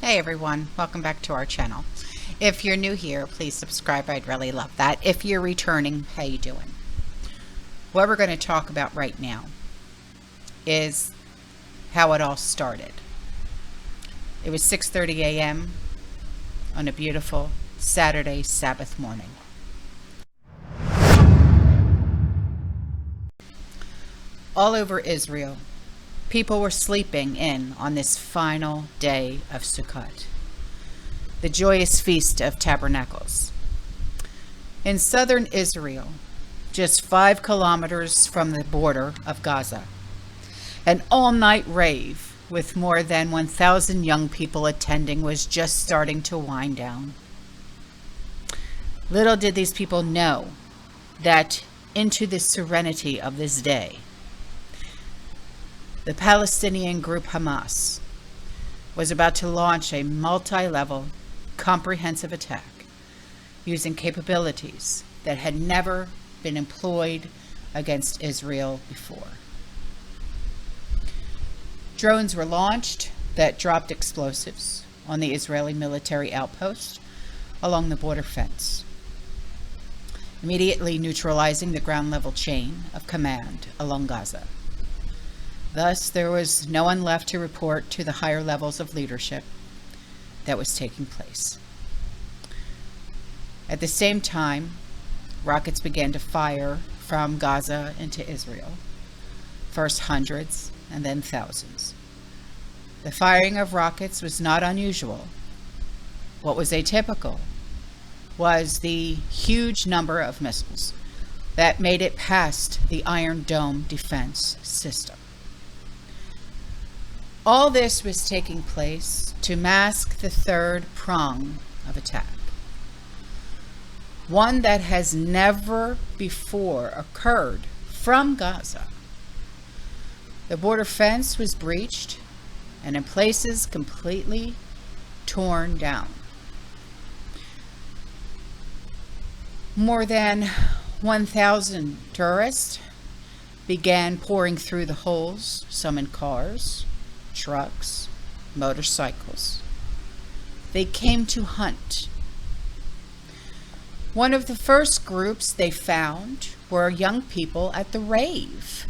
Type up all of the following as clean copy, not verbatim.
Hey everyone, welcome back to our channel. If you're new here, please subscribe. I'd really love that. If you're returning, how you doing? What we're going to talk about right now is how it all started. It was 6:30 a.m. on a beautiful Saturday Sabbath morning. All over Israel, people were sleeping in on this final day of Sukkot, the joyous feast of tabernacles. In southern Israel, just 5 kilometers from the border of Gaza, an all-night rave with more than 1,000 young people attending was just starting to wind down. Little did these people know that into the serenity of this day, the Palestinian group Hamas was about to launch a multi-level, comprehensive attack using capabilities that had never been employed against Israel before. Drones were launched that dropped explosives on the Israeli military outpost along the border fence, immediately neutralizing the ground-level chain of command along Gaza. Thus, there was no one left to report to the higher levels of leadership that was taking place. At the same time, rockets began to fire from Gaza into Israel, first hundreds and then thousands. The firing of rockets was not unusual. What was atypical was the huge number of missiles that made it past the Iron Dome defense system. All this was taking place to mask the third prong of attack, one that has never before occurred from Gaza. The border fence was breached and in places completely torn down. More than 1,000 tourists began pouring through the holes, some in cars, trucks, motorcycles. They came to hunt. One of the first groups they found were young people at the rave.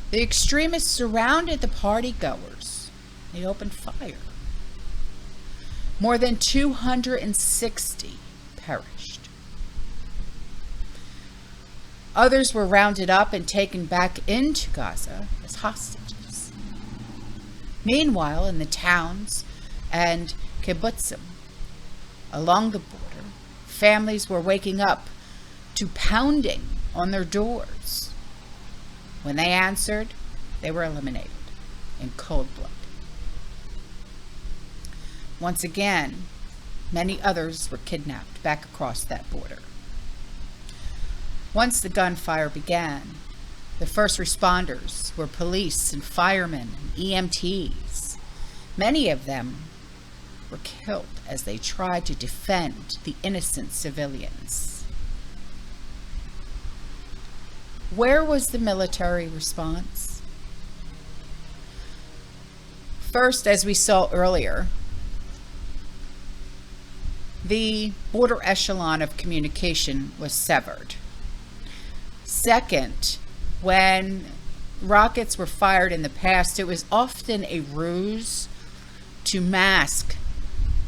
The extremists surrounded the partygoers. They opened fire. More than 260 perished. Others were rounded up and taken back into Gaza as hostages. Meanwhile, in the towns and kibbutzim along the border, families were waking up to pounding on their doors. When they answered, they were eliminated in cold blood. Once again, many others were kidnapped back across that border. Once the gunfire began, the first responders were police and firemen and EMTs. Many of them were killed as they tried to defend the innocent civilians. Where was the military response? First, as we saw earlier, the border echelon of communication was severed. Second, when rockets were fired in the past, it was often a ruse to mask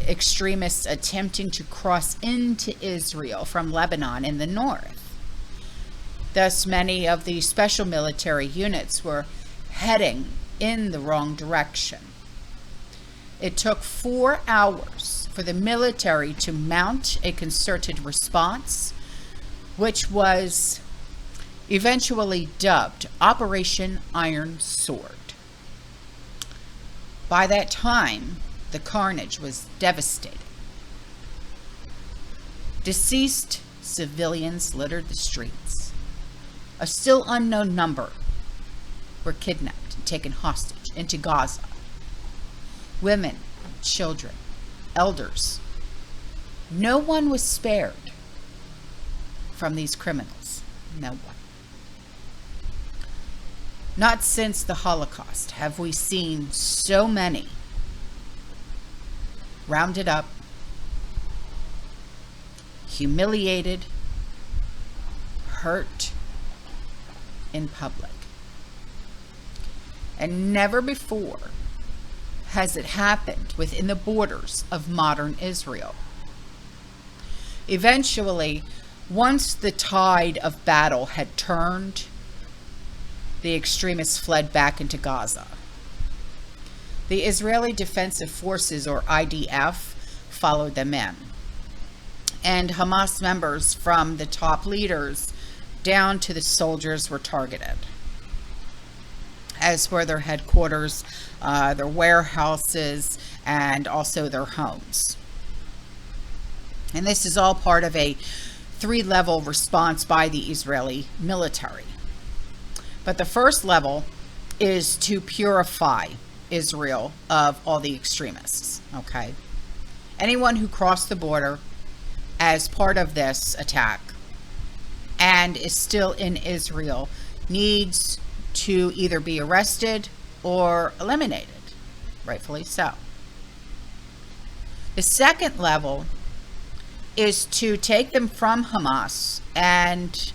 extremists attempting to cross into Israel from Lebanon in the north. Thus, many of the special military units were heading in the wrong direction. It took 4 hours for the military to mount a concerted response, which was eventually dubbed Operation Iron Sword. By that time, the carnage was devastating. Deceased civilians littered the streets. A still unknown number were kidnapped and taken hostage into Gaza. Women, children, elders. No one was spared from these criminals. No one. Not since the Holocaust have we seen so many rounded up, humiliated, hurt in public. And never before has it happened within the borders of modern Israel. Eventually, once the tide of battle had turned, the extremists fled back into Gaza. The Israeli Defensive Forces, or IDF, followed them in. And Hamas members, from the top leaders down to the soldiers, were targeted, as were their headquarters, their warehouses, and also their homes. And this is all part of a 3-level response by the Israeli military. But the first level is to purify Israel of all the extremists, okay? Anyone who crossed the border as part of this attack and is still in Israel needs to either be arrested or eliminated, rightfully so. The second level is to take them from Hamas and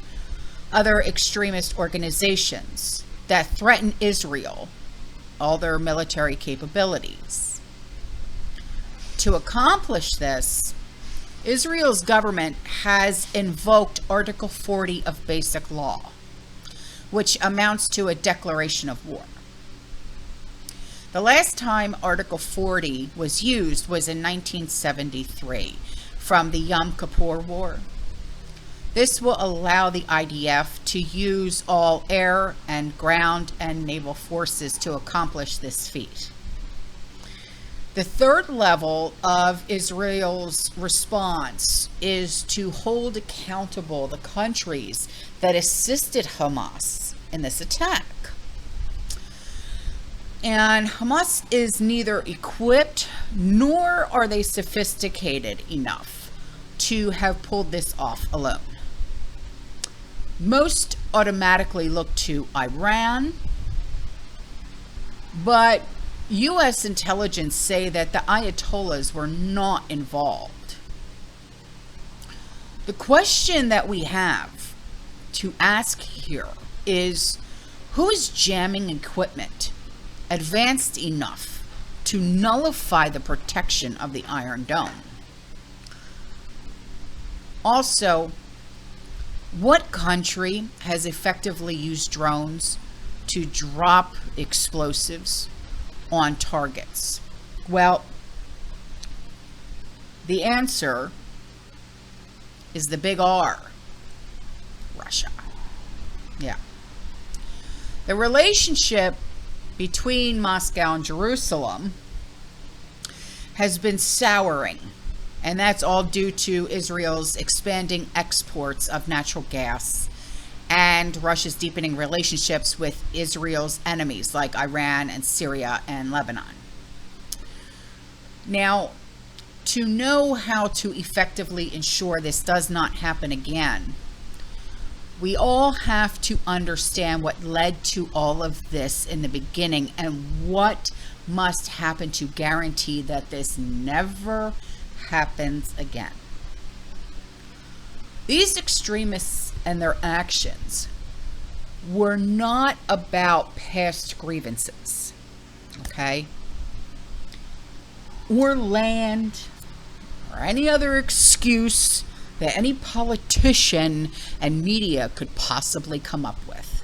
other extremist organizations that threaten Israel, all their military capabilities. To accomplish this, Israel's government has invoked Article 40 of Basic Law, which amounts to a declaration of war. The last time Article 40 was used was in 1973 from the Yom Kippur War. This will allow the IDF to use all air and ground and naval forces to accomplish this feat. The third level of Israel's response is to hold accountable the countries that assisted Hamas in this attack. And Hamas is neither equipped nor are they sophisticated enough to have pulled this off alone. Most automatically look to Iran, but U.S. intelligence say that the Ayatollahs were not involved. The question that we have to ask here is, who is jamming equipment advanced enough to nullify the protection of the Iron Dome? Also, what country has effectively used drones to drop explosives on targets? Well, the answer is the big R, Russia. Yeah. The relationship between Moscow and Jerusalem has been souring, and that's all due to Israel's expanding exports of natural gas and Russia's deepening relationships with Israel's enemies like Iran and Syria and Lebanon. Now, to know how to effectively ensure this does not happen again, we all have to understand what led to all of this in the beginning and what must happen to guarantee that this never happens again. These extremists and their actions were not about past grievances, okay? Or land, or any other excuse that any politician and media could possibly come up with.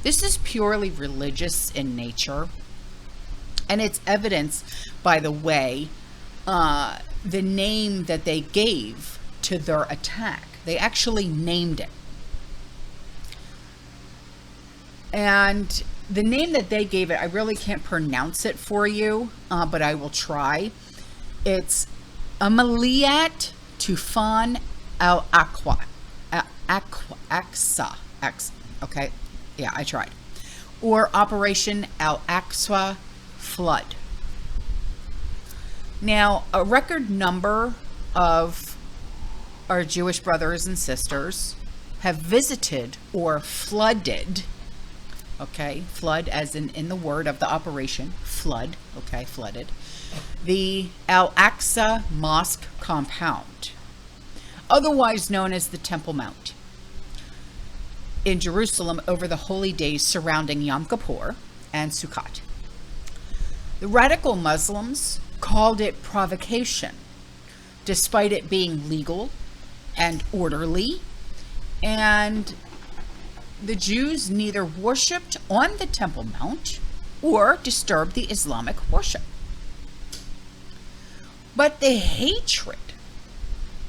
This is purely religious in nature, and it's evidenced by the way, the name that they gave to their attack. They actually named it. And the name that they gave it, I really can't pronounce it for you, but I will try. It's Amaliyat Tufan al-Aqsa. Okay, yeah, I tried. Or Operation Al-Aqsa Flood. Now, a record number of our Jewish brothers and sisters have visited or flooded okay, flood as in the word of the operation, flood, okay, flooded, the Al-Aqsa Mosque compound, otherwise known as the Temple Mount, in Jerusalem over the holy days surrounding Yom Kippur and Sukkot. The radical Muslims called it provocation, despite it being legal and orderly, and the Jews neither worshipped on the Temple Mount or disturbed the Islamic worship. But the hatred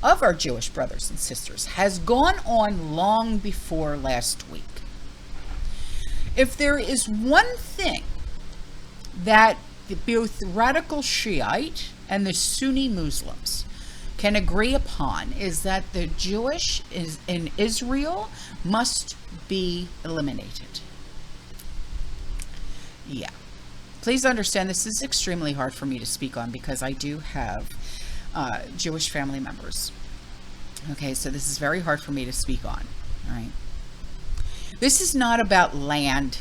of our Jewish brothers and sisters has gone on long before last week. If there is one thing that both the radical Shiite and the Sunni Muslims can agree upon, is that the Jewish in Israel must be eliminated. Yeah. Please understand this is extremely hard for me to speak on because I do have Jewish family members. Okay, so this is very hard for me to speak on. All right. This is not about land.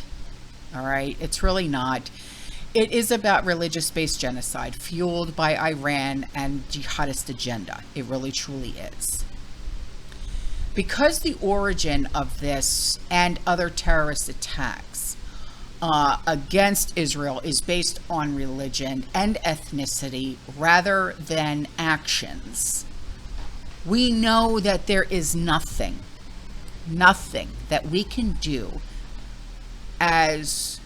All right. It's really not. It is about religious-based genocide fueled by Iran and jihadist agenda. It really, truly is. Because the origin of this and other terrorist attacks against Israel is based on religion and ethnicity rather than actions, we know that there is nothing that we can do as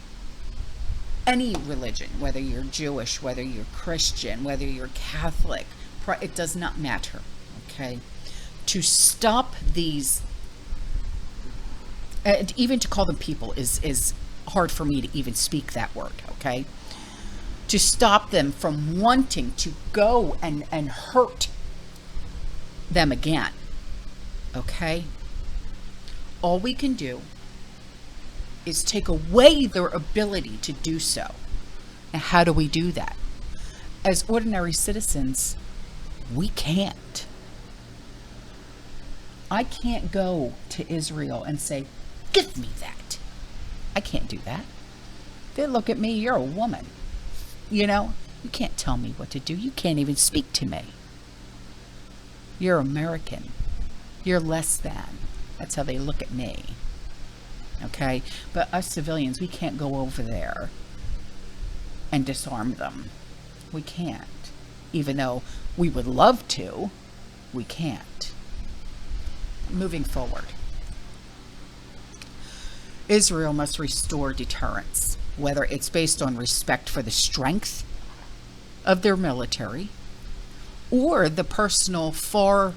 any religion, whether you're Jewish, whether you're Christian, whether you're Catholic, it does not matter, okay? To stop these, and even to call them people is hard for me to even speak that word, okay? To stop them from wanting to go and hurt them again, okay? All we can do is take away their ability to do so. And how do we do that? As ordinary citizens, we can't. I can't go to Israel and say, give me that. I can't do that. They look at me, you're a woman. You know, you can't tell me what to do. You can't even speak to me. You're American. You're less than. That's how they look at me. Okay? But us civilians, we can't go over there and disarm them. We can't. Even though we would love to, we can't. Moving forward. Israel must restore deterrence, whether it's based on respect for the strength of their military or the personal fear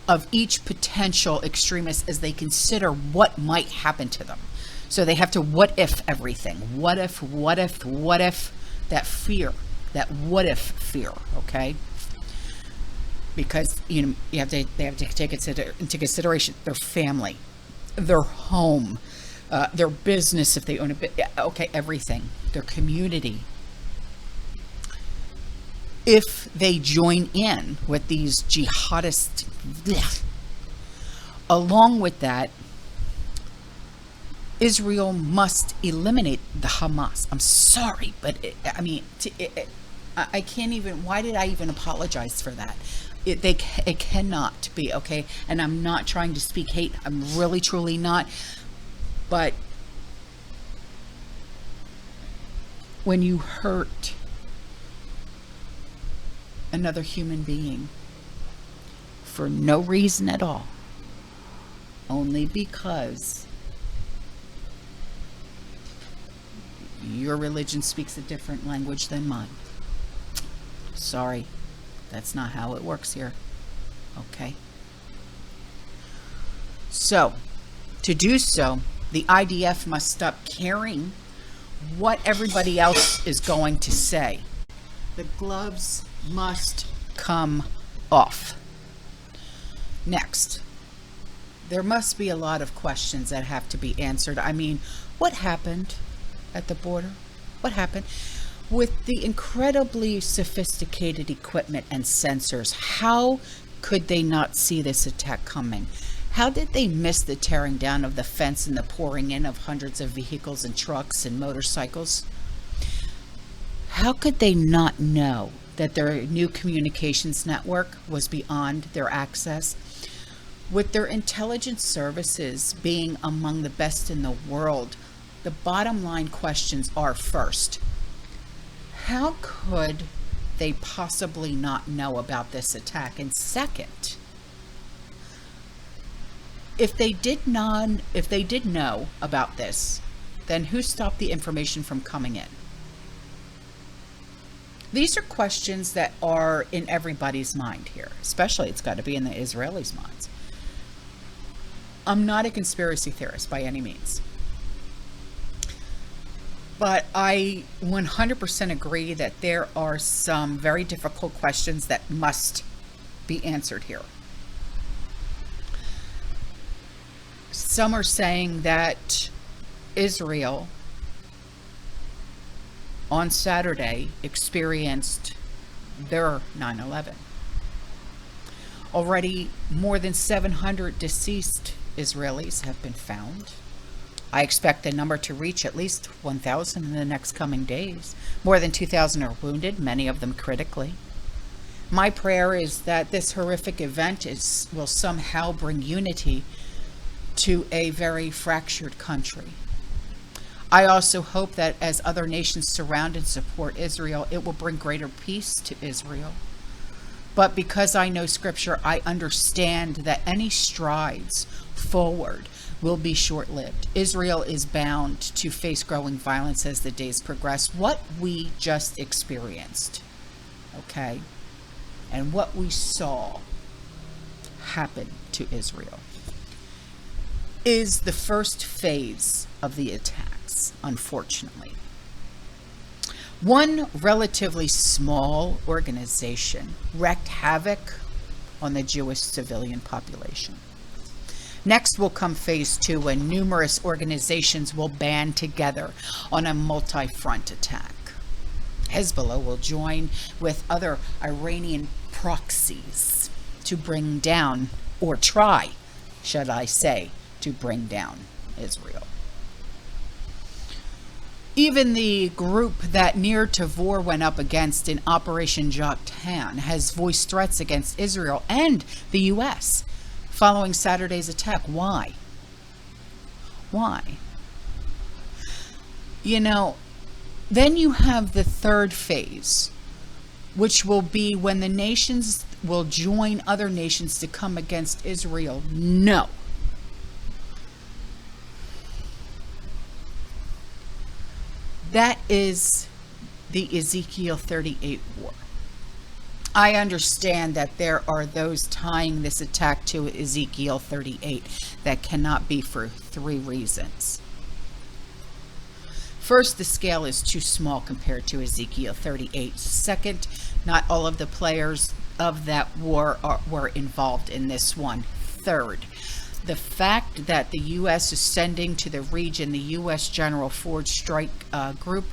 of each potential extremist as they consider what might happen to them. So they have to what if everything. What if, that fear, that what if fear, okay? Because, you know, they have to take into consideration their family, their home, their business if they own a bit, okay, everything, their community. If they join in with these jihadists, along with that, Israel must eliminate the Hamas. I'm sorry, but I can't even, why did I even apologize for that? It cannot be, okay? And I'm not trying to speak hate. I'm really, truly not. But when you hurt another human being for no reason at all, only because your religion speaks a different language than mine. Sorry, that's not how it works here. Okay? So, to do so, the IDF must stop caring what everybody else is going to say. The gloves must come off. Next, there must be a lot of questions that have to be answered. I mean, what happened at the border? What happened? With the incredibly sophisticated equipment and sensors, how could they not see this attack coming? How did they miss the tearing down of the fence and the pouring in of hundreds of vehicles and trucks and motorcycles? How could they not know that their new communications network was beyond their access? With their intelligence services being among the best in the world, the bottom line questions are: first, how could they possibly not know about this attack? And second, if they did know about this, then who stopped the information from coming in? These are questions that are in everybody's mind here, especially it's got to be in the Israelis' minds. I'm not a conspiracy theorist by any means, but I 100% agree that there are some very difficult questions that must be answered here. Some are saying that Israel on Saturday experienced their 9/11. Already more than 700 deceased Israelis have been found. I expect the number to reach at least 1,000 in the next coming days. More than 2,000 are wounded, many of them critically. My prayer is that this horrific event will somehow bring unity to a very fractured country. I also hope that as other nations surround and support Israel, it will bring greater peace to Israel. But because I know Scripture, I understand that any strides forward will be short-lived. Israel is bound to face growing violence as the days progress. What we just experienced, okay, and what we saw happen to Israel is the first phase of the attacks, unfortunately. One relatively small organization wreaked havoc on the Jewish civilian population. Next will come phase 2, when numerous organizations will band together on a multi-front attack. Hezbollah will join with other Iranian proxies to bring down, or try, should I say, to bring down Israel. Even the group that Nir Tavor went up against in Operation Joktan has voiced threats against Israel and the U.S. following Saturday's attack. Why? Why? You know, then you have the third phase, which will be when the nations will join other nations to come against Israel. No. That is the Ezekiel 38 war. I understand that there are those tying this attack to Ezekiel 38 that cannot be for 3 reasons. First, the scale is too small compared to Ezekiel 38. Second, not all of the players of that war were involved in this one. Third, the fact that the U.S. is sending to the region the U.S. General Ford Strike Group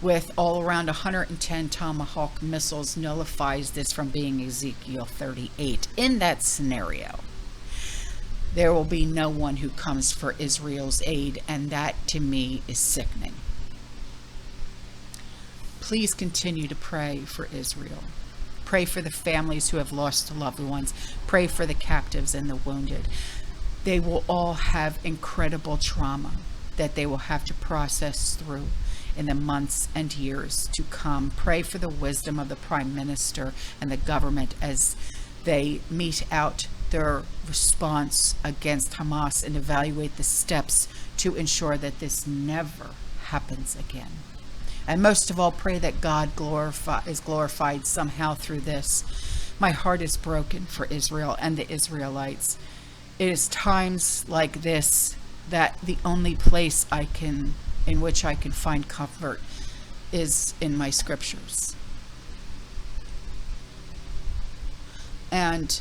with all around 110 Tomahawk missiles nullifies this from being Ezekiel 38. In that scenario, there will be no one who comes for Israel's aid, and that to me is sickening. Please continue to pray for Israel. Pray for the families who have lost loved ones. Pray for the captives and the wounded. They will all have incredible trauma that they will have to process through in the months and years to come. Pray for the wisdom of the Prime Minister and the government as they mete out their response against Hamas and evaluate the steps to ensure that this never happens again. And most of all, pray that God is glorified somehow through this. My heart is broken for Israel and the Israelites. It is times like this that the only place in which I can find comfort is in my scriptures. And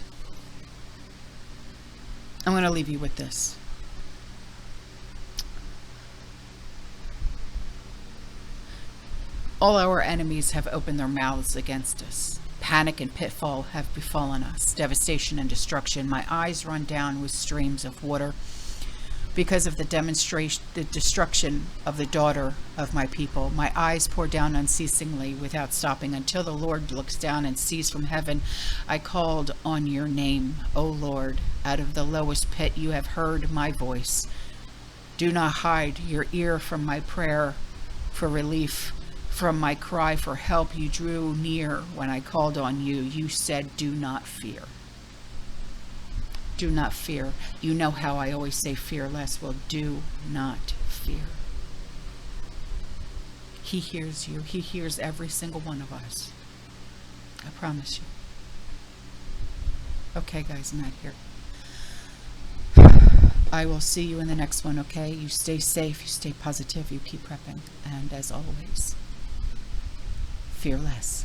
I'm going to leave you with this. All our enemies have opened their mouths against us. Panic and pitfall have befallen us, devastation and destruction. My eyes run down with streams of water because of the destruction of the daughter of my people. My eyes pour down unceasingly without stopping until the Lord looks down and sees from heaven. I called on your name, O Lord. Out of the lowest pit you have heard my voice. Do not hide your ear from my prayer for relief. From my cry for help, you drew near when I called on you. You said, do not fear. Do not fear. You know how I always say fear less. Well, do not fear. He hears you. He hears every single one of us. I promise you. Okay, guys, I'm out here. I will see you in the next one, okay? You stay safe, you stay positive, you keep prepping. And as always, fear less.